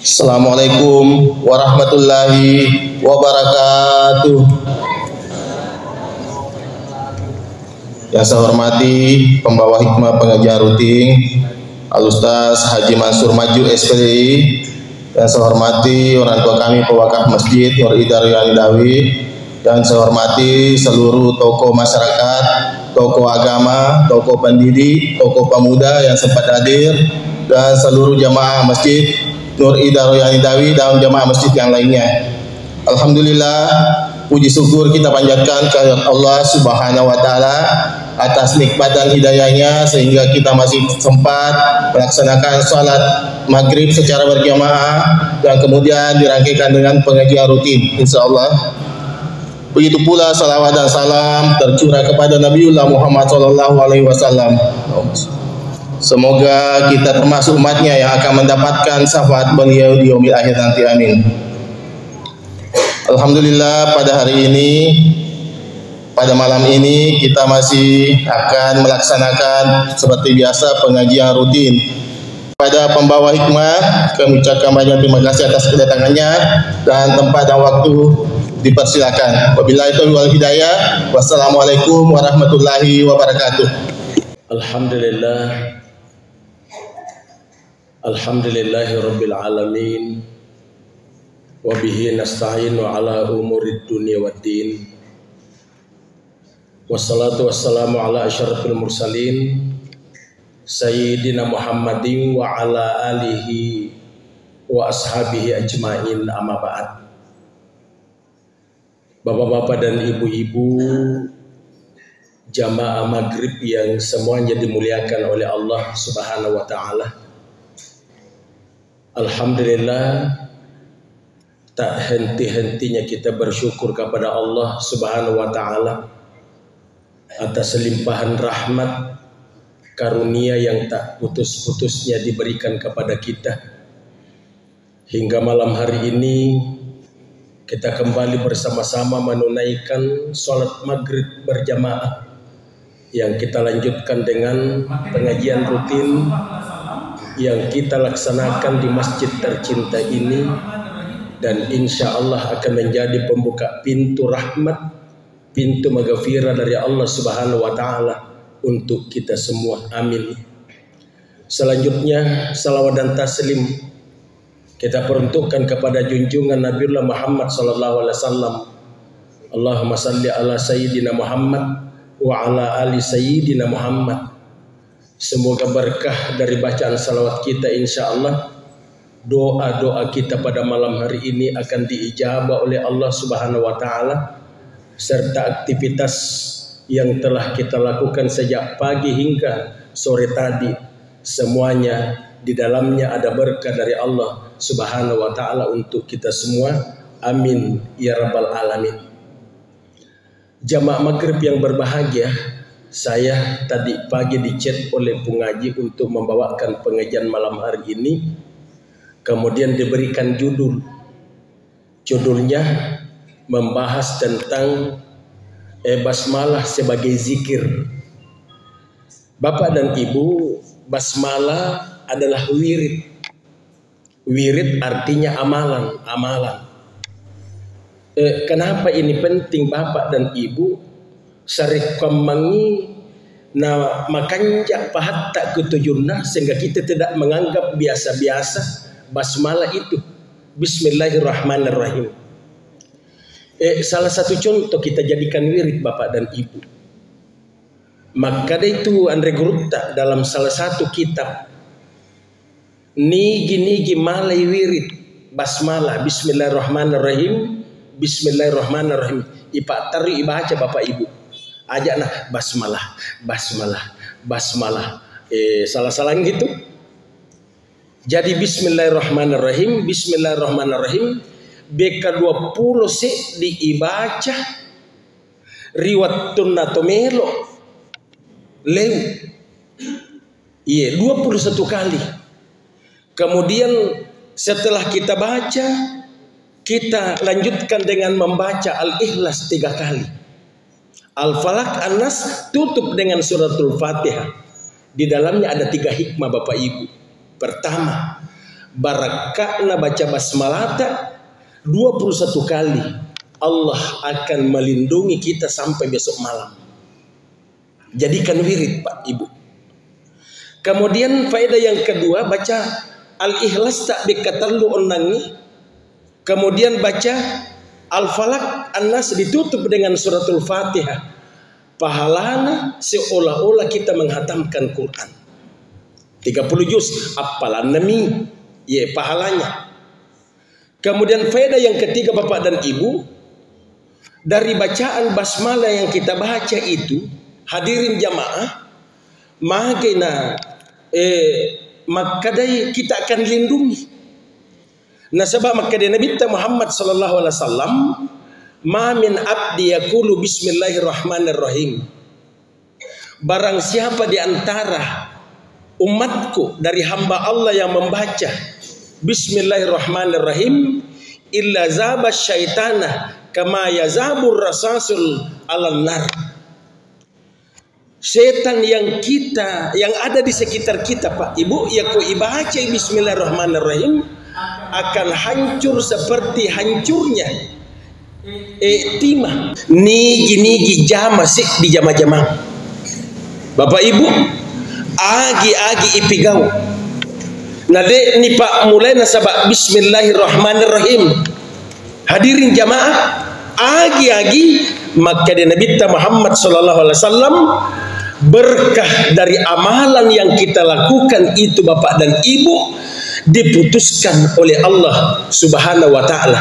Assalamualaikum warahmatullahi wabarakatuh. Yang saya hormati pembawa hikmah pengajian rutin Al-Ustaz Haji Mansur Maju SPDI. Yang saya hormati orang tua kami pewakaf Masjid Nur Ida Royani Dawi. Dan saya hormati seluruh tokoh masyarakat, tokoh agama, tokoh pendidik, tokoh pemuda yang sempat hadir, dan seluruh jamaah Masjid Nur Ida Royani Dawi dan jamaah masjid yang lainnya. Alhamdulillah, puji syukur kita panjatkan ke Allah Subhanahu wa taala atas nikmat dan hidayahnya sehingga kita masih sempat melaksanakan salat maghrib secara berjamaah dan kemudian dirangkaikan dengan pengajian rutin insyaallah. Begitu pula salawat dan salam tercurah kepada Nabiullah Muhammad SAW. Semoga kita termasuk umatnya yang akan mendapatkan syafaat beliau di yaumil akhir nanti, amin. Alhamdulillah, pada hari ini, pada malam ini kita masih akan melaksanakan seperti biasa pengajian rutin. Pada pembawa hikmah, kami ucapkan banyak terima kasih atas kedatangannya dan tempat dan waktu dipersilakan. Wabillahi taufiq wal hidayah. Wassalamualaikum warahmatullahi wabarakatuh. Alhamdulillah. Alhamdulillahi rabbil alamin. Wa bihi nasta'inu ala umurid dunya waddin. Wassalatu wassalamu ala asyrafil mursalin Sayyidina Muhammadin wa ala alihi wa ashabihi ajmain, amma ba'd. Bapak-bapak dan ibu-ibu jamaah maghrib yang semuanya dimuliakan oleh Allah Subhanahu wa ta'ala. Alhamdulillah, tak henti-hentinya kita bersyukur kepada Allah Subhanahu wa ta'ala atas limpahan rahmat karunia yang tak putus-putusnya diberikan kepada kita. Hingga malam hari ini kita kembali bersama-sama menunaikan sholat maghrib berjamaah yang kita lanjutkan dengan pengajian rutin yang kita laksanakan di masjid tercinta ini, dan insya Allah akan menjadi pembuka pintu rahmat, pintu maghfirah dari Allah Subhanahu wa ta'ala untuk kita semua, amin. Selanjutnya salawat dan taslim kita peruntukkan kepada junjungan Nabiullah Muhammad sallallahu alaihi wasallam. Allahumma salli ala sayyidina Muhammad wa ala ali sayyidina Muhammad. Semoga berkah dari bacaan salawat kita, insya Allah doa-doa kita pada malam hari ini akan diijabah oleh Allah Subhanahu wa ta'ala, serta aktivitas yang telah kita lakukan sejak pagi hingga sore tadi, semuanya di dalamnya ada berkah dari Allah Subhanahu wa ta'ala untuk kita semua, amin ya rabbal alamin. Jamaah maghrib yang berbahagia, saya tadi pagi dichat oleh pengaji untuk membawakan pengajian malam hari ini, kemudian diberikan judulnya membahas tentang basmalah sebagai zikir. Bapak dan Ibu, basmalah adalah wirid. Wirid artinya amalan. Kenapa ini penting Bapak dan Ibu? Sarik kemangi na makanja pahat tak ketujunna, sehingga kita tidak menganggap biasa-biasa basmalah itu. Bismillahirrahmanirrahim. Salah satu contoh kita jadikan wirid Bapak dan Ibu. Maka itu Andre Gurupta dalam salah satu kitab nigi malai wirid basmalah, Bismillahirrahmanirrahim, Bismillahirrahmanirrahim. Ipatari ibaca Bapak Ibu. Ajak nah basmalah. Salah-salah gitu. Jadi Bismillahirrahmanirrahim, Bismillahirrahmanirrahim. BK20 sih diibaca riwatun natomelo lew. Iya, 21 kali. Kemudian setelah kita baca, kita lanjutkan dengan membaca Al-Ikhlas 3 kali. Al-Falaq, An-Nas tutup dengan suratul Fatihah. Di dalamnya ada 3 hikmah Bapak Ibu. Pertama, barakahna baca basmalata 21 kali, Allah akan melindungi kita sampai besok malam. Jadikan wirid Pak Ibu. Kemudian faedah yang kedua, baca Al-Ikhlas tak dikatallu onangi. Kemudian baca Al-Falaq, An-Nas ditutup dengan suratul Fatihah. Pahalana seolah-olah kita menghatamkan Quran. 30 juz, apalan nami, ya pahalanya. Kemudian faedah yang ketiga Bapak dan Ibu, dari bacaan basmalah yang kita baca itu, hadirin jamaah, makadai kita akan lindungi. Nah sebab makadai Nabi Muhammad sallallahu alaihi wasallam, ma min abdi yaqulu bismillahirrahmanirrahim. Barang siapa di antara umatku dari hamba Allah yang membaca bismillahirrahmanirrahim, illa zaba syaitana kama yazabur rasasul alan nar. Setan yang ada di sekitar kita Pak Ibu, ya ku ibaca bismillahirrahmanirrahim, akan hancur seperti hancurnya timah nigi jama sih di jama-jama. Bapak Ibu, agi ipigau. Nah ni Pak mulai nasabak bismillahirrahmanirrahim. Hadirin jamaah, agi maka di Nabi Muhammad sallallahu alaihi wasallam, berkah dari amalan yang kita lakukan itu Bapak dan Ibu diputuskan oleh Allah Subhanahu wa taala.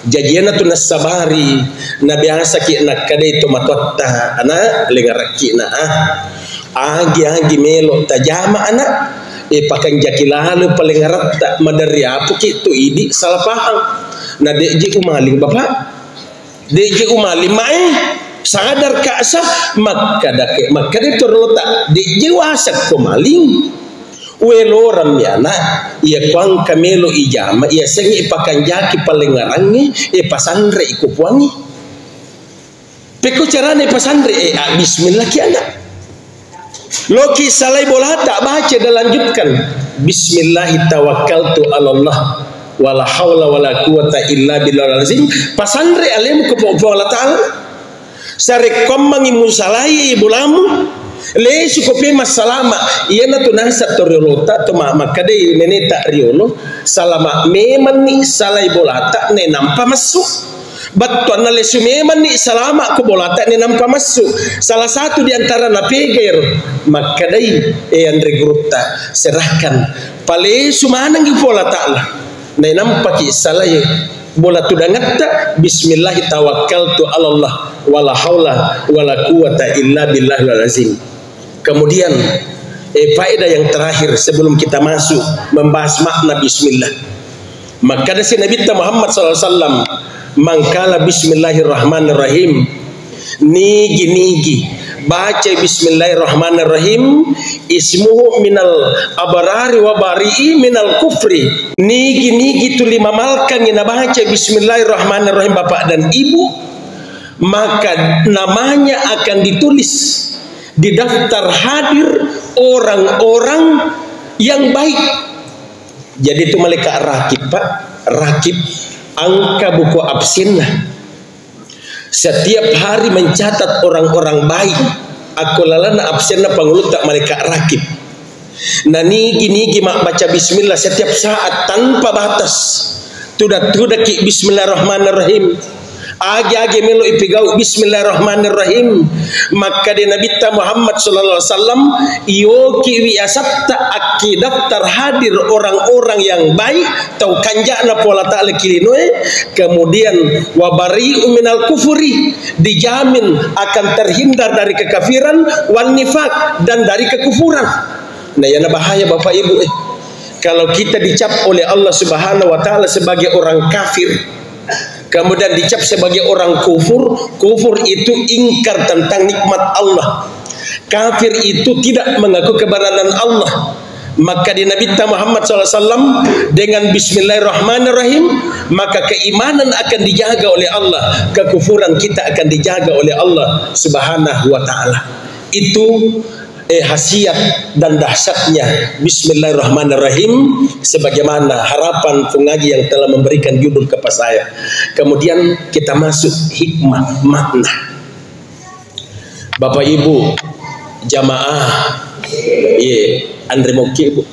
Jadiana tu nasabari nabi asaki nak kadai to matotta ana lengaraki na agi melo tajama anak pakan jakilalu paling rata madari apa kitu idi salah paham. Nah deji umaling Bapak, deji umaling sadar ka asa maka itu rota deji wasak kumaling weloram yana ia kuang kamelo ijama ia sengi pakan jaki paling ngarangi pasandre iku puangi peko carane pasandre bismillah kiana loki salai bola tak baca dan lanjutkan bismillahi tawakkaltu ala Allah wala haula wala quwata illa billahil azim. Pasandre alim ke Allah taala sare kommangi musalai bulamu le sukope masalama iana tu nasa toriolota to makade meneta riolo salama memang ni salai bolata ne nampa masuk battuan na lesu memang ni salama ko bolata ne nampa masuk. Salah satu di antara napeger makadai andre grupta serahkan pale sumanang ipola taala na nampa ki salai bola tu dangatta bismillah tawakkaltu ala Allah wala haula wala quwata illa billahil azim. Kemudian faedah yang terakhir sebelum kita masuk membahas makna bismillah, maka dari Nabi Muhammad SAW mangkala bismillahirrahmanirrahim nigi baca bismillahirrahmanirrahim ismuhu minal abarari wa bari'i minal kufri. Nigi tu lima malkan yang baca bismillahirrahmanirrahim Bapak dan Ibu, maka namanya akan ditulis di daftar hadir orang-orang yang baik. Jadi itu malaikat rakib Pak, rakib angka buku absenna setiap hari mencatat orang-orang baik. Aku lalana absenna pangulut tak malaikat rakib. Nah nigi mak baca bismillah setiap saat tanpa batas. Tudah ki bismillahirrahmanirrahim. Agi melo ipigau bismillahirrahmanirrahim. Maka di Nabi Muhammad sallallahu alaihi wasallam yoki wiasatta aki daftar hadir orang-orang yang baik tau kanjana pola ta'ala kilinoe. Kemudian wabari'u minal kufuri, dijamin akan terhindar dari kekafiran, wan nifaq, dan dari kekufuran. Nah yana bahaya Bapak Ibu kalau kita dicap oleh Allah Subhanahu wa taala sebagai orang kafir, kemudian dicap sebagai orang kufur itu ingkar tentang nikmat Allah. Kafir itu tidak mengaku keberadaan Allah. Maka di Nabi Muhammad SAW dengan bismillahirrahmanirrahim, maka keimanan akan dijaga oleh Allah, kekufuran kita akan dijaga oleh Allah Subhanahu wa taala. Itu khasiat dan dahsyatnya Bismillahirrahmanirrahim sebagaimana harapan pengaji yang telah memberikan judul kepada saya. Kemudian kita masuk hikmah makna. Bapak Ibu jamaah, Andre Moki Bu.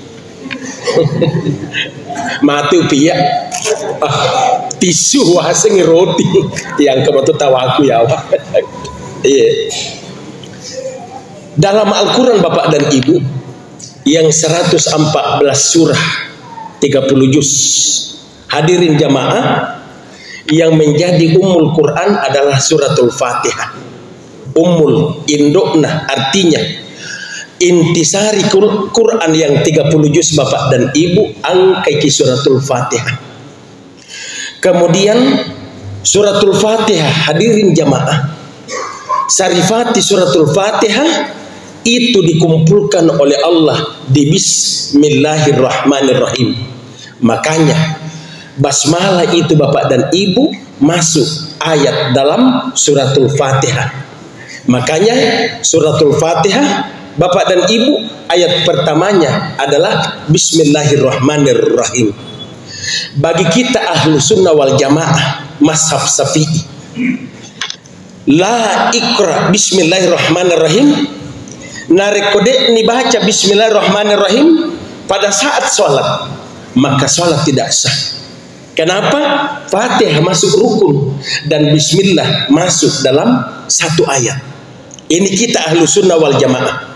Mati pia tisu waseng roti yang kebetul tahu aku ya Pak. Dalam Al-Quran Bapak dan Ibu yang 114 surah 30 juz, hadirin jamaah, yang menjadi ummul Quran adalah suratul Fatihah. Ummul indukna artinya intisari Quran yang 30 juz Bapak dan Ibu angkai suratul Fatihah. Kemudian suratul Fatihah, hadirin jamaah, sarifati suratul Fatihah itu dikumpulkan oleh Allah di Bismillahirrahmanirrahim. Makanya basmalah itu Bapak dan Ibu masuk ayat dalam suratul Fatihah. Makanya suratul Fatihah Bapak dan Ibu ayat pertamanya adalah Bismillahirrahmanirrahim. Bagi kita ahlu sunnah wal jamaah mazhab Syafi'i, la ikra Bismillahirrahmanirrahim, narekode ni baca Bismillahirrahmanirrahim pada saat sholat, maka sholat tidak sah. Kenapa? Fatihah masuk rukun dan Bismillah masuk dalam satu ayat. Ini kita ahlu sunnah wal jamaah.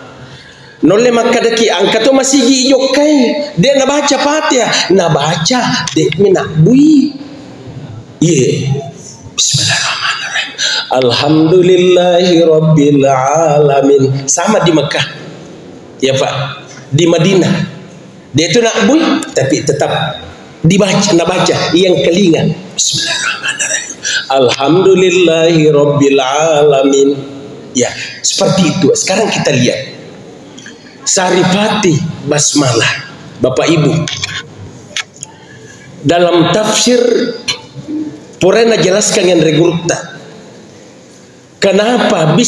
Nole makadaki angkat tu masih gijokai dia nak baca Fatihah, nak baca dek mina bui. Bismillahirrahmanirrahim. Alhamdulillahi rabbil alamin. Sama di Mekah. Ya Pak. Di Madinah. Dia itu nak bui tapi tetap dibaca, nak baca yang kelingan. Bismillahirrahmanirrahim. Alhamdulillahi rabbil alamin. Ya, seperti itu. Sekarang kita lihat sarifati basmalah Bapak Ibu. Dalam tafsir Purena jelaskan yang regurta. Kenapa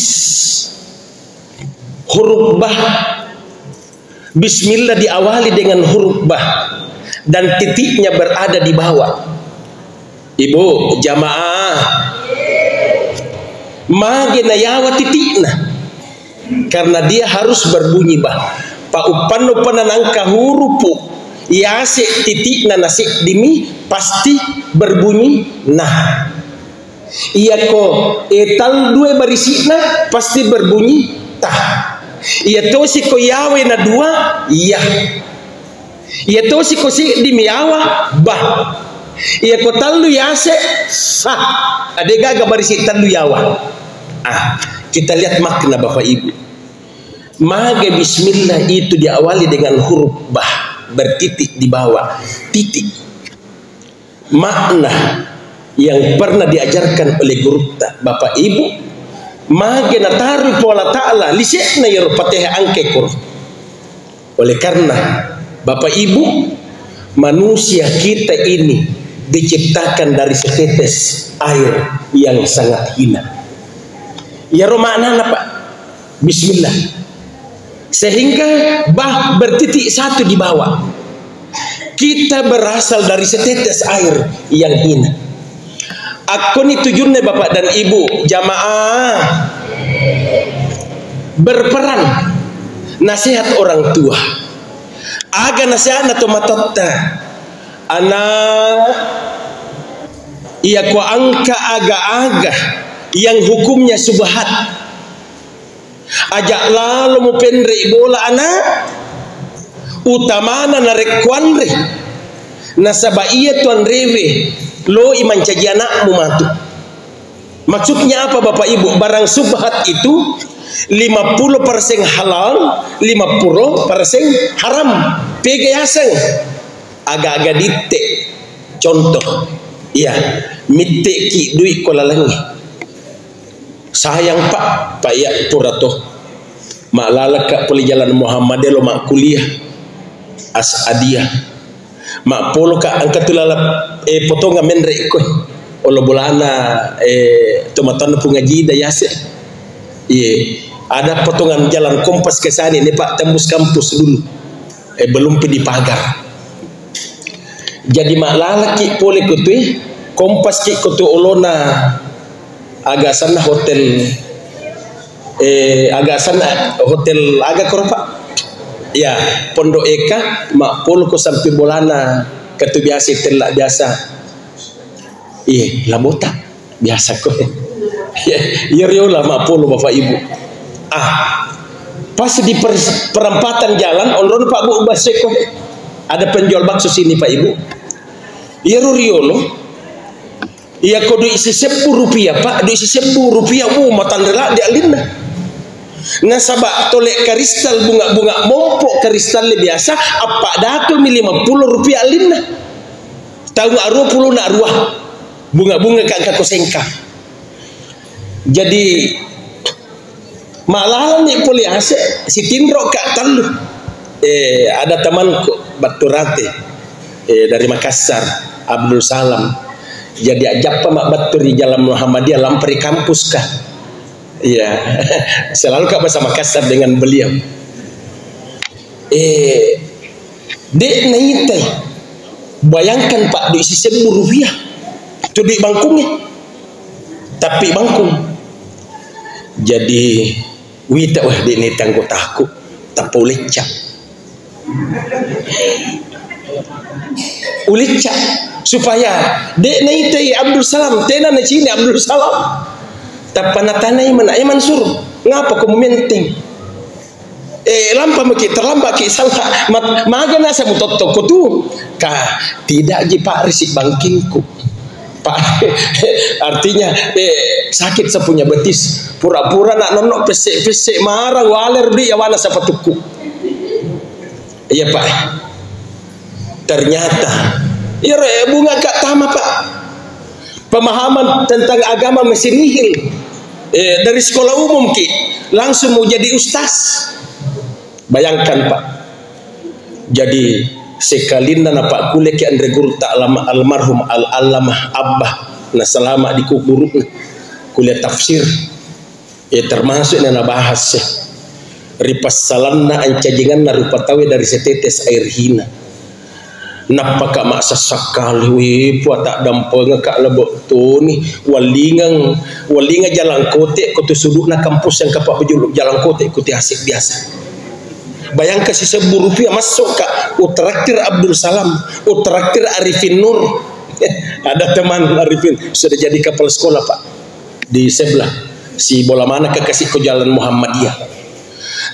huruf bah Bismillah diawali dengan huruf bah dan titiknya berada di bawah. Ibu jamaah magena yawa titikna karena dia harus berbunyi bah. Pa upano pananangka hurupu yase titik na nasi dimi pasti berbunyi nah. Iya ko etal dua barisina pasti berbunyi tah. Iya to si ko yawe na dua iya. Iya to si ko si dimi yawa bah. Iya ko talu yase sah. Adega ga barisi talu yawa. Kita lihat makna Bapak Ibu. Mage Bismillah itu diawali dengan huruf bah bertitik di bawah titik. Makna yang pernah diajarkan oleh guru Bapak Ibu, mage nataru pola ta'ala lisekna ya Fatihah angke kur. Oleh karena Bapak Ibu, manusia kita ini diciptakan dari setetes air yang sangat hina. Ya romakna Pak Bismillah, sehingga bah bertitik satu di bawah. Kita berasal dari setetes air yang hina. Aku ni tujuannya Bapak dan Ibu jamaah berperan nasihat orang tua. Aga nasihat atau matotta anak iya ku angka aga-aga yang hukumnya subhat. Ajak lalu mu penre bola anak utamana narek kuanre nasaba iya tuan rewe lo iman caji anakmu matu. Maksudnya apa Bapak Ibu? Barang subhat itu 50% halal, 50% haram. Pegayaseng agak-agak dite. Contoh, iya, mitte ki duit kolalangi. Sayang Pak ya purato. Mak lalaka poli jalan Muhammad lo mak kuliah Asadiyah. Mak polo ka angkat tulalap potonga menrek ko. Olo bolana tomatan pungaji dayase. Ye Ada potongan jalan kompas ke sana ini Pak, tembus kampus dulu. Belum di pagar. Jadi mak lalaki pole kutui kompas ki kutu olona agak sana hotel agak sana hotel agak korpa ya Pondok Eka mak polo ko sampai bolana ketu biasa telak biasa labota biasa ko ya riola mak polo bapak ibu pas di perempatan jalan onron Pak Bu Baseko ada penjual bakso sini Pak Ibu ya riolo ya kodo isi 10 rupiah Pak do isi 10 rupiah matan rela di alinna nasabak tolek kristal bunga-bunga mompok kristal biasa apa dato 50 rupiah alinna tahu arwah puluh nak arwah bunga-bunga kak kosengka jadi malah nih poli ase si Tindro kak talu ada temanku Baturate dari Makassar Abdul Salam jadi ajak mak Batur di Jalan Muhammadiyah lampari kampus kah iya selalu kak bahasa Makassar dengan beliau dek naitai bayangkan Pak di isi 1000 rupiah itu duit bangkungnya tapi bangkung jadi wita wah dek ni tanggo takut tak boleh cak ulicak supaya dek naitai Abdul Salam tena na sini Abdul Salam tapanatanay man ay Mansur ngapa ko momenting lampa maki terlambat ki salah maga na sa mutotok ko tu ka tidak ji Pak risik bangkingku Pak artinya sakit sepunya betis pura-pura nak nonok pesek-pesek marang waler di awana sa patuku iya Pak ternyata ya bunga kak tama Pak pemahaman tentang agama masih nihil dari sekolah umum ki langsung mau jadi ustaz bayangkan Pak jadi sekalina na Pak kuliah ki andre guru tak almarhum al-allamah Abbah na selama di kubur kuliah tafsir termasuk na bahas ripas salanna ancajengan na rupa tawe dari setetes air hina napaka maksa sakali puat tak dampeng kak lebok tu ni walinga jalan kote kutu sudut na kampus yang kapak bejuluk jalan kote kuti asik biasa bayangkan si 1000 rupiah masuk kak utraktir Abdul Salam utraktir Arifin Nur ada teman Arifin sudah jadi kapal sekolah Pak di sebelah si bola mana ke kasih ke Jalan Muhammadiyah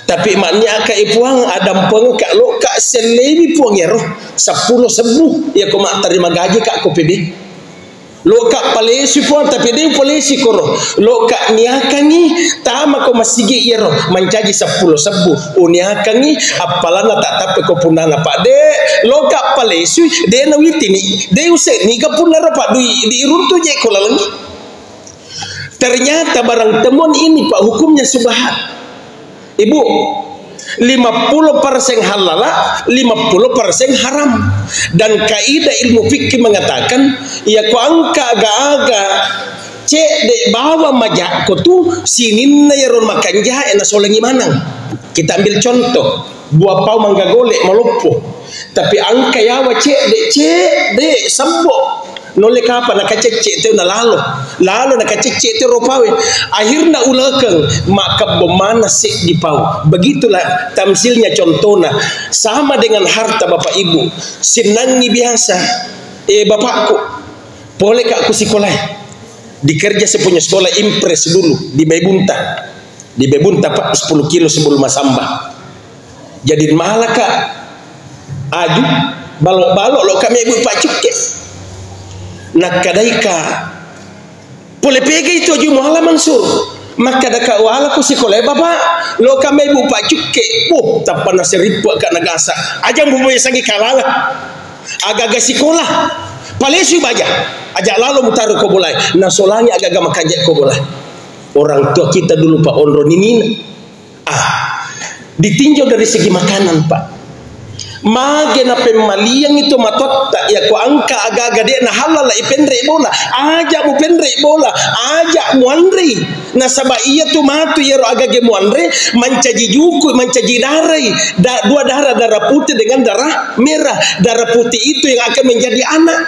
tapi maknya kak ipuang ada peng kak lo kak selebi puang ya roh 10 sebu ya ko mak terima gaji kak ko pede lo kak palesi puang tapi dia palesi ko roh lo kak niakangi tama ko masigi ya roh mancaji 10 sebu uniakangi apalana tak tapi ko punana Pak de lo kak palesi de na witini de use ni ka punara Pak di runtu je ko lalengi ternyata barang temuan ini Pak hukumnya subhat Ibu 50% halala 50% haram dan kaidah ilmu fikih mengatakan ya ko angka aga-aga cek de bawa majak ko tu sinin na yaron makan jaha ena solengi manang kita ambil contoh buah pau mangga golek malopo tapi angka yawa cek de sambo nolek apa nak cecek tu na lalu nak cecek tu ropawe akhirnya ulakeng maka bemana sik di pau begitulah tamsilnya contohnya sama dengan harta bapak ibu sinangi biasa bapakku boleh kak aku sekolah dikerja sepunya sekolah impres dulu di Bebunta Pak 10 kilo sebelum Masamba jadi malah kak aju balok-balok lo kami ibu Pak Cuke nak kadaika boleh pegi itu aja muhala Mansur maka daka wala ku sekolah bapak lo kami ibu Pak Cuke tak pernah seribu kat nagasa aja mempunyai sangi kalala agak-agak sekolah palesi baja ajak lalu mutaru ko boleh nasolangi agak-agak makanjak ko boleh orang tua kita dulu Pak Onron ini ditinjau dari segi makanan Pak Magena pemaliang itu matotta ya ko angka aga-aga de na halal ipendre bola aja mu pendre bola aja mu andre na saba iya tu matu yero agage mu andre mancaji juku mancaji dua darah putih dengan darah merah. Darah putih itu yang akan menjadi anak.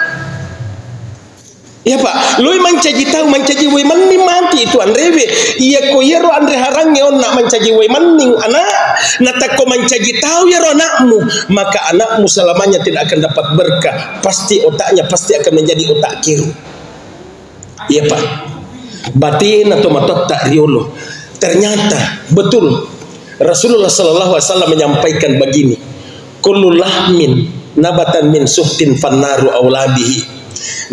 Ya Pak, lui mancaji tahu mancaji we maning mati itu andrewe. Iya ko yero andre harange on nak mancaji we maning anak, natako mancaji tahu yero anakmu, maka anakmu selamanya tidak akan dapat berkah. Pasti otaknya pasti akan menjadi otak kiri. Iya Pak. Batin atau matot tak riolo. Ternyata betul Rasulullah sallallahu alaihi wasallam menyampaikan begini. Kullu lahmin nabatan min suhtin fannaru aulabihi.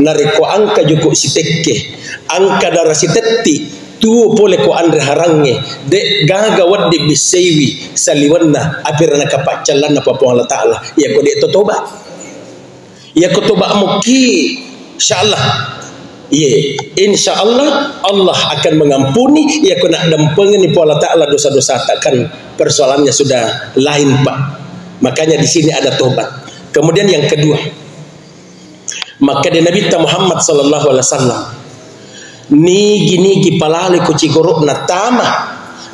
Nariko angka juku si tekke angka darah si tetti tu pole ko andre harange de gaga wadde bisewi saliwanna apirana kapacalana papa Allah taala ya ko de toba ya ko toba muki insyaallah ye insyaallah Allah akan mengampuni ya ko nak dempengen ni Allah taala dosa-dosa takkan persoalannya sudah lain Pak. Makanya di sini ada tobat. Kemudian yang kedua, maka di Nabi Muhammad sallallahu alaihi wasallam nigi palale ko cigorok na tama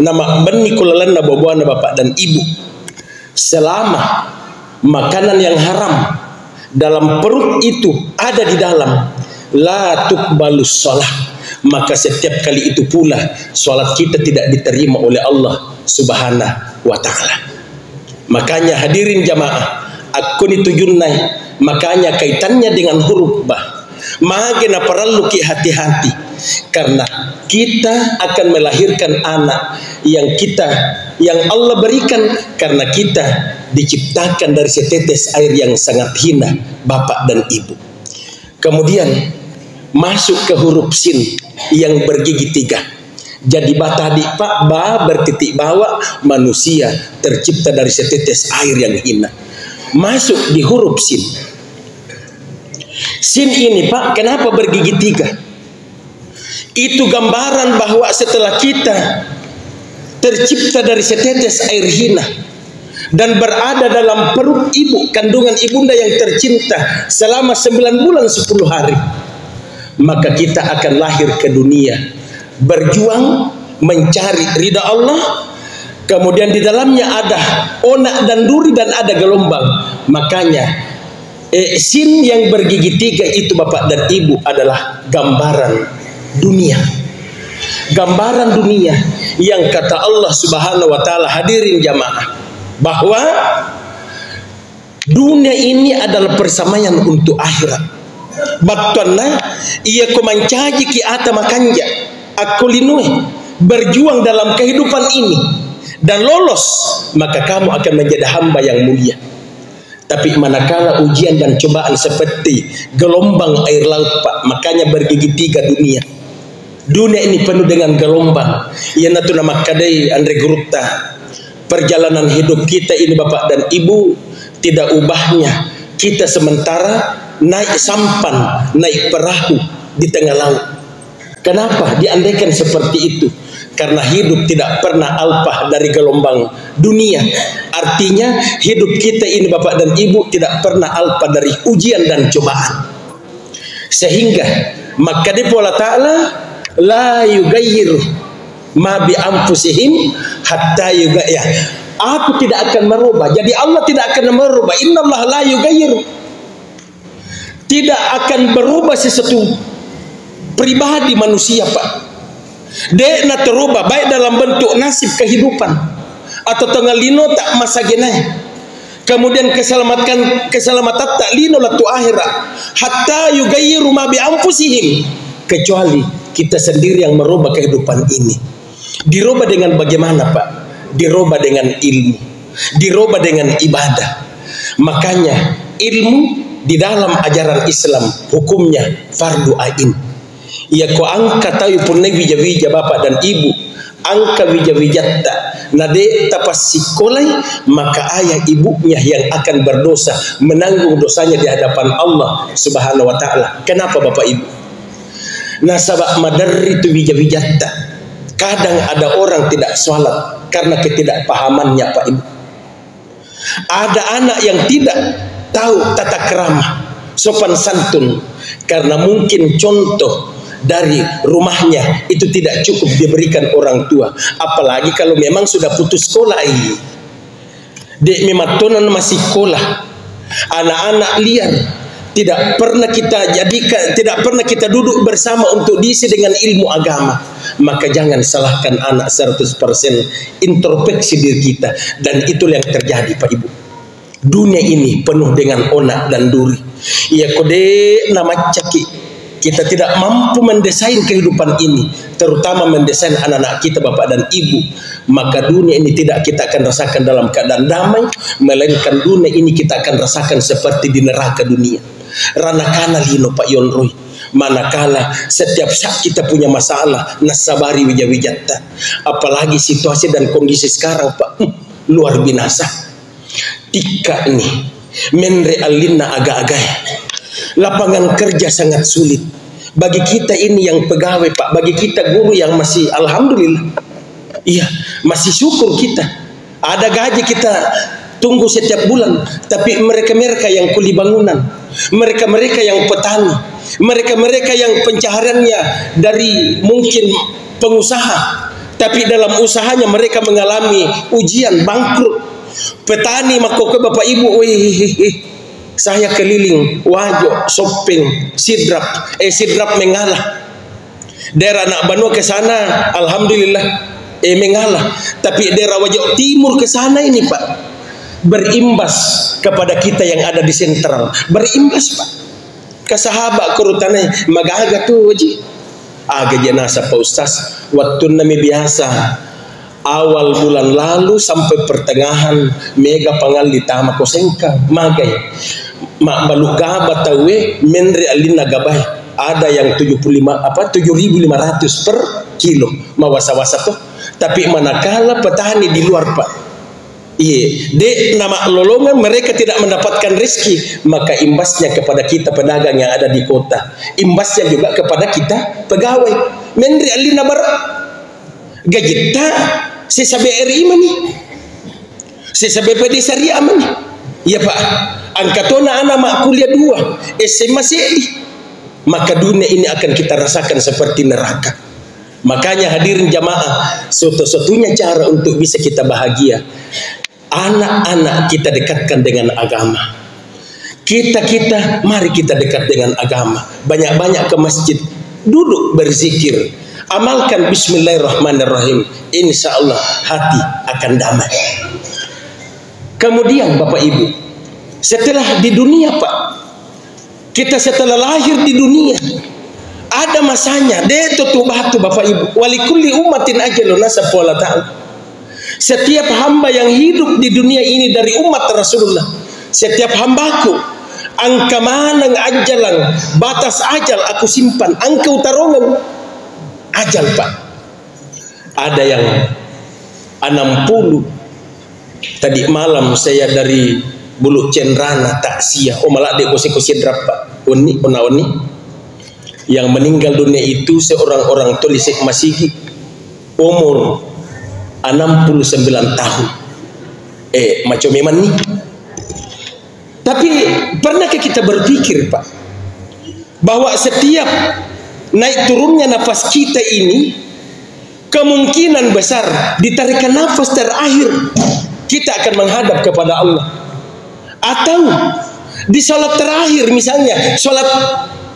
nama benni kulalan na babuana bapak dan ibu selama makanan yang haram dalam perut itu ada di dalam la tuqbalus shalah, maka setiap kali itu pula salat kita tidak diterima oleh Allah Subhanahu wa taala. Makanya hadirin jamaah, aku nitujunai. Makanya kaitannya dengan huruf ba. Magena perlu ki hati-hati karena kita akan melahirkan anak yang Allah berikan karena kita diciptakan dari setetes air yang sangat hina bapak dan ibu. Kemudian masuk ke huruf sin yang bergigi 3. Jadi batadi Pak ba bertitik bawah manusia tercipta dari setetes air yang hina. Masuk di huruf sin. Sin ini Pak, kenapa bergigi 3? Itu gambaran bahwa setelah kita tercipta dari setetes air hina dan berada dalam perut ibu, kandungan ibunda yang tercinta selama 9 bulan 10 hari, maka kita akan lahir ke dunia, berjuang mencari ridha Allah. Kemudian di dalamnya ada onak dan duri dan ada gelombang. Makanya sin yang bergigi 3 itu bapak dan ibu adalah gambaran dunia. Gambaran dunia yang kata Allah Subhanahu wa taala, hadirin jamaah, bahwa dunia ini adalah persamaan untuk akhirat. Batana ia ko mancaji ki ata makanja aku linue berjuang dalam kehidupan ini dan lolos, maka kamu akan menjadi hamba yang mulia. Tapi manakala ujian dan cobaan seperti gelombang air laut Pak, makanya bergigi 3 dunia. Dunia ini penuh dengan gelombang. Yang itu nama kadai Andre Gurupta. Perjalanan hidup kita ini Bapak dan Ibu tidak ubahnya kita sementara naik sampan, naik perahu di tengah laut. Kenapa diandaikan seperti itu? Karena hidup tidak pernah alpah dari gelombang dunia. Artinya hidup kita ini Bapak dan Ibu tidak pernah alpah dari ujian dan cobaan. Sehingga maka di Allah Ta'ala la yugayyiru ma bi anfusihim hatta yugayyir. Aku tidak akan merubah. Jadi Allah tidak akan merubah. Innallaha la yugayyiru. Tidak akan berubah sesuatu pribadi manusia Pak. Dia nak terubah baik dalam bentuk nasib kehidupan atau tengah lino tak masa genai. Kemudian keselamatan tak lino latu akhirat hatta yugayyiru ma bi anfusihim, kecuali kita sendiri yang merubah kehidupan ini. Dirubah dengan bagaimana Pak? Dirubah dengan ilmu, dirubah dengan ibadah. Makanya ilmu di dalam ajaran Islam hukumnya fardu ain. Ya ko angka tahu pun wija-wija bapak dan ibu, angka wija-wijatta nade tapas sikolai, maka ayah ibunya yang akan berdosa menanggung dosanya di hadapan Allah Subhanahu wa taala. Kenapa bapak ibu? Nasabak madarri itu wija-wijatta. Kadang ada orang tidak sholat karena ketidakpahamannya Pak Ibu. Ada anak yang tidak tahu tata krama, sopan santun, karena mungkin contoh dari rumahnya itu tidak cukup diberikan orang tua. Apalagi kalau memang sudah putus sekolah ini. Dek mematonan masih sekolah, anak-anak liar, tidak pernah kita duduk bersama untuk diisi dengan ilmu agama. Maka jangan salahkan anak 100%, introspeksi diri kita. Dan itulah yang terjadi Pak Ibu. Dunia ini penuh dengan onak dan duri. Ya kode nama caki. Kita tidak mampu mendesain kehidupan ini, terutama mendesain anak-anak kita, bapak dan ibu. Maka dunia ini tidak kita akan rasakan dalam keadaan damai, melainkan dunia ini kita akan rasakan seperti di neraka dunia. Ranakana lino Pak Yonroy. Manakala setiap saat kita punya masalah, nasabari wijawijata. Apalagi situasi dan kondisi sekarang Pak, luar binasa. Tika ini menre alina agak-agak. Lapangan kerja sangat sulit bagi kita ini yang pegawai Pak, bagi kita guru yang masih alhamdulillah, iya masih syukur kita ada gaji kita tunggu setiap bulan. Tapi mereka-mereka yang kuli bangunan, mereka-mereka yang petani, mereka-mereka yang pencahariannya dari mungkin pengusaha, tapi dalam usahanya mereka mengalami ujian, bangkrut. Petani makoke bapak ibu, saya keliling Wajo, Sopeng, Sidrap mengalah. Daerah anak Banua ke sana, alhamdulillah, mengalah. Tapi daerah Wajo Timur ke sana ini Pak, berimbas kepada kita yang ada di sentral. Berimbas Pak. Kesahabat kerutannya, magaga tuh Waji. Aga jenazah Pak Ustaz, waktu nami biasa. Awal bulan lalu sampai pertengahan mega pangal ditama kosengka magai mak baluga batawe menri alina gabai ada yang 7.500 per kilo mawasa-wasa tuh. Tapi manakala petani di luar Pak, iya de nama lolongan mereka tidak mendapatkan rezeki, maka imbasnya kepada kita pedagang yang ada di kota, imbasnya juga kepada kita pegawai. Menri alina bar gajita sisa BRI mani, sisa BPD Syariah mani. Ya Pak, angkatona anak mak kuliah 2 SMA CI. Maka dunia ini akan kita rasakan seperti neraka. Makanya hadirin jamaah, satu-satunya cara untuk bisa kita bahagia, anak-anak kita dekatkan dengan agama. Kita mari kita dekat dengan agama. Banyak-banyak ke masjid, duduk berzikir, amalkan bismillahirrahmanirrahim. Insya Allah hati akan damai. Kemudian Bapak Ibu, setelah di dunia Pak, kita setelah lahir di dunia, ada masanya. Deto batu Bapak Ibu, walikulli ummatin ajalun nasab wala ta'ala. Setiap hamba yang hidup di dunia ini dari umat Rasulullah, setiap hambaku, angka manang ajalang, batas ajal aku simpan, angka utarongan ajal Pak. Ada yang 60. Tadi malam saya dari Bulu Cenrana takziah, malah dek bose-bose Pak oni yang meninggal dunia itu seorang orang tulisik Masigi, umur 69 tahun. Macam memang nih. Tapi pernahkah kita berpikir Pak, bahwa setiap naik turunnya nafas kita ini kemungkinan besar ditarikan nafas terakhir kita akan menghadap kepada Allah. Atau di sholat terakhir misalnya sholat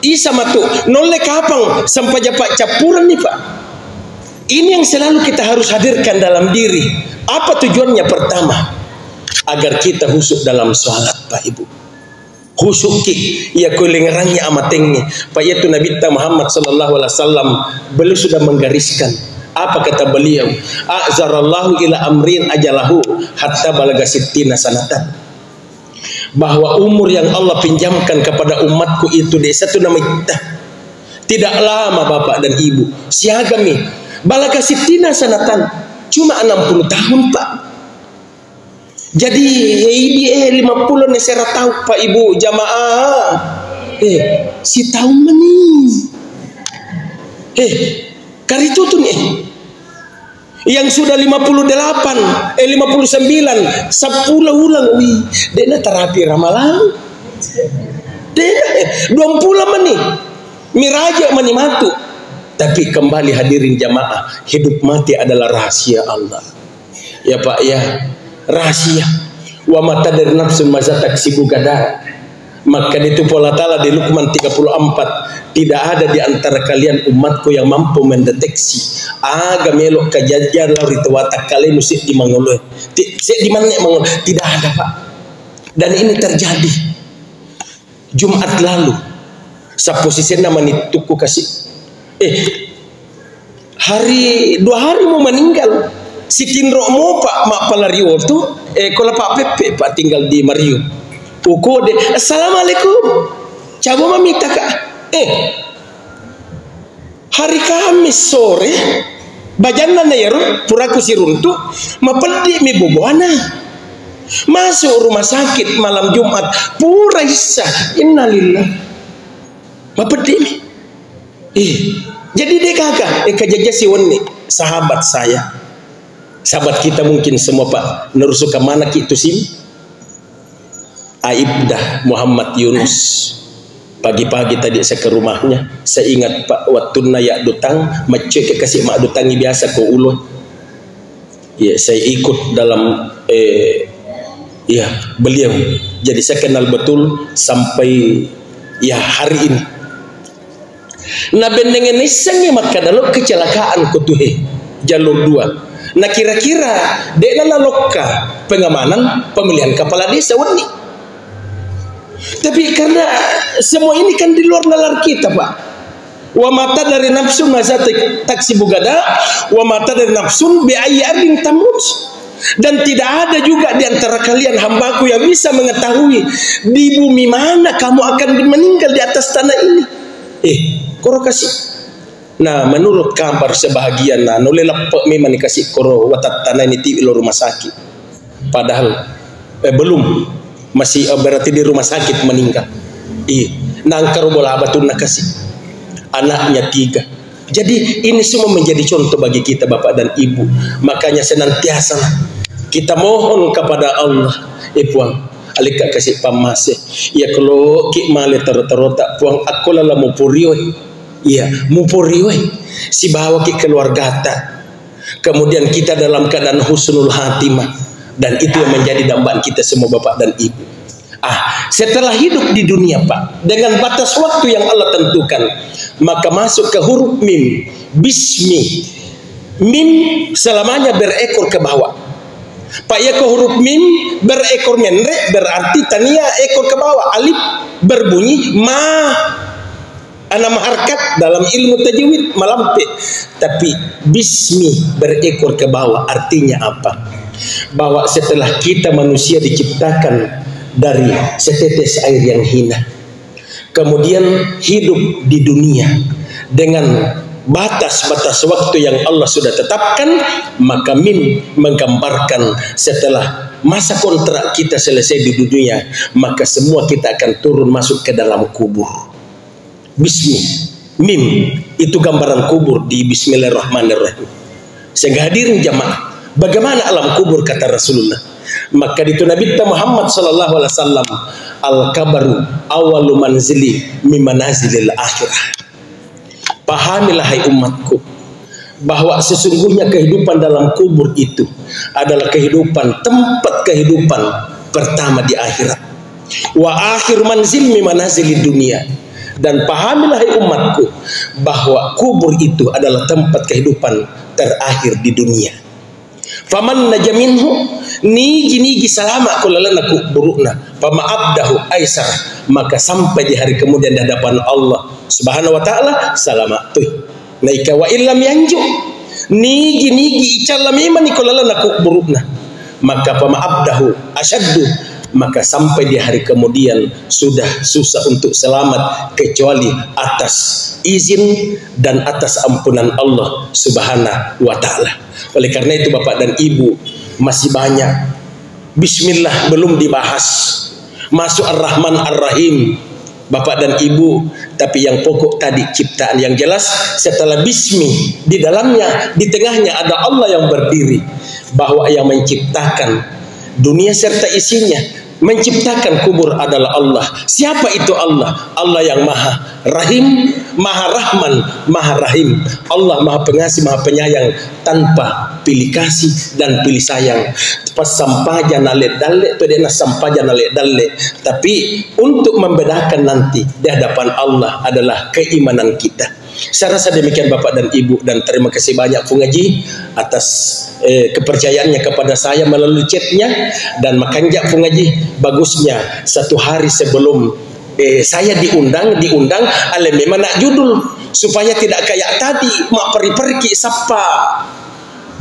Isya matu nolak kapang sampai japak capuran nih Pak. Ini yang selalu kita harus hadirkan dalam diri. Apa tujuannya? Pertama, agar kita husuk dalam sholat Pak Ibu. Husuki ya kulingerangnya amatengnya Pak, yaitu Nabi Muhammad sallallahu alaihi wasallam beliau sudah menggariskan. Apa kata beliau? A'zarallahu ila amrin ajalahu hatta balaga sittina sanatan. Bahwa umur yang Allah pinjamkan kepada umatku itu di satu nama kita tidak lama Bapak dan Ibu. Siagami balaga sittina sanatan, cuma 60 tahun Pak. Jadi ini 50 nesera tahu Pak Ibu jamaah. Si tahun mani. Kari itu tuh nih. Yang sudah 58, 59, 10 ulang, wih, dena terapi ramalan. Dena 20 menit, miraja menimatu. Tapi kembali hadirin jamaah, hidup mati adalah rahasia Allah. Ya Pak ya, rahasia. Wa mata dari nafsu maza taksibu gada. Maka itu pola ta'ala di Luqman 34, tidak ada di antara kalian umatku yang mampu mendeteksi aga melok kejadian lauri watak kalian musik di mangoloi di mana mangoloi, tidak ada Pak. Dan ini terjadi Jumat lalu sa posisinya manituku kasih hari 2 hari mau meninggal si Tindro mo Pak mak palario tu kalau Pak Pepe Pak tinggal di Mario ukode assalamualaikum coba mamita kak hari Kamis sore bajanna na yaro puraku siruntu mapeldi mi boboana masuk rumah sakit malam Jumat pura isa innalillah mapeldi mi jadi dia kakak kajaja si wani sahabat saya sahabat kita mungkin semua Pak nerusuka mana ki itu sim Aibdah Muhammad Yunus. Pagi-pagi tadi saya ke rumahnya, saya ingat Pak waktu naya dutang macet ke kasih mak dutangi biasa ke ulun. Ya, saya ikut dalam ya beliau. Jadi saya kenal betul sampai ya hari ini. Nah bendengan nisangnya maka dalam kecelakaan kutuhe jalur 2. Nah kira-kira dia lokka pengamanan pemilihan kepala desa wani. Tapi karena semua ini kan di luar nalar kita Pak. Wa mata dari nafsu masa taksi bugada, wa mata dari nafsun bi ayyi ardin tamut. Dan tidak ada juga di antara kalian hambaku yang bisa mengetahui di bumi mana kamu akan meninggal di atas tanah ini. Koro kasih. Nah menurut kabar sebahagian nah nole lepek memang dikasih koro watat tanah ini ti rumah sakit. Padahal belum. Masih berarti di rumah sakit meninggal. Nangkar bola batun nakasi. Anaknya 3. Jadi ini semua menjadi contoh bagi kita Bapak dan Ibu. Makanya senantiasa kita mohon kepada Allah. Puang, alika kasih pamase. Ya kalau ki male terota puang aku lala mupurioi. Iya, mupurioi. Si bawa ki keluarga ta. Kemudian kita dalam keadaan husnul hatimah. Dan itu yang menjadi dambaan kita semua Bapak dan Ibu. Setelah hidup di dunia Pak, dengan batas waktu yang Allah tentukan, maka masuk ke huruf mim, bismi. Mim selamanya berekor ke bawah. Pak ya ke huruf mim berekor menre berarti tania ekor ke bawah. Alif berbunyi ma. Ana harkat dalam ilmu tajwid malampe. Tapi bismi berekor ke bawah artinya apa? Bahwa setelah kita manusia diciptakan dari setetes air yang hina, kemudian hidup di dunia dengan batas-batas waktu yang Allah sudah tetapkan, maka mim menggambarkan setelah masa kontrak kita selesai di dunia, maka semua kita akan turun masuk ke dalam kubur. Bismi, mim itu gambaran kubur di Bismillahirrahmanirrahim. Sehingga hadirin jamaah, bagaimana alam kubur kata Rasulullah? Maka itu Nabi Muhammad sallallahu alaihi wasallam, al-kabaru awalu manzili mimanazilil akhirah. Pahamilah hai umatku bahwa sesungguhnya kehidupan dalam kubur itu adalah kehidupan, tempat kehidupan pertama di akhirat. Wa akhir manzil mimanazilid dunia. Dan pahamilah hai umatku bahwa kubur itu adalah tempat kehidupan terakhir di dunia. Faman najaminhu niji salama kulalana kuburuna fama abdahu aisar, maka sampai di hari kemudian di hadapan Allah Subhanahu wa taala salamatui. Naika wa illam yanju niji icalami mani kulalana kuburuna, maka fama abdahu asyaddu, maka sampai di hari kemudian sudah susah untuk selamat kecuali atas izin dan atas ampunan Allah Subhanahu wa taala. Oleh karena itu Bapak dan Ibu, masih banyak bismillah belum dibahas. Masuk Ar-Rahman Ar-Rahim. Bapak dan Ibu, tapi yang pokok tadi ciptaan yang jelas setelah bismi di dalamnya, di tengahnya ada Allah yang berdiri, bahwa yang menciptakan dunia serta isinya, menciptakan kubur adalah Allah. Siapa itu Allah? Allah yang Maha Rahim, Maha Rahman, Maha Rahim. Allah Maha Pengasih, Maha Penyayang, tanpa pilih kasih dan pilih sayang. Pas sampah jangan lek-dalek, pedena sampah jangan lek-dalek. Tapi untuk membedakan nanti di hadapan Allah adalah keimanan kita. Saya rasa demikian Bapak dan Ibu, dan terima kasih banyak Fu Ngaji atas kepercayaannya kepada saya melalui chatnya. Dan makanya Fu Ngaji, bagusnya satu hari sebelum saya diundang ale memang nak judul supaya tidak kayak tadi mak pergi sapa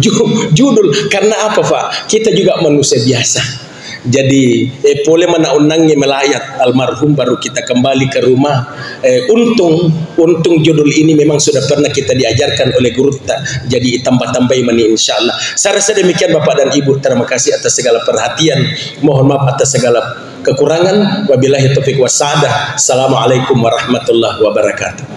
judul. Karena apa Pak? Kita juga manusia biasa. Jadi boleh mana undangnya melayat almarhum baru kita kembali ke rumah. Untung judul ini memang sudah pernah kita diajarkan oleh guru kita. Jadi tambah-tambah mani insyaallah. Saya rasa demikian Bapak dan Ibu. Terima kasih atas segala perhatian. Mohon maaf atas segala kekurangan. Wabillahi taufiq wassadah. Assalamualaikum warahmatullahi wabarakatuh.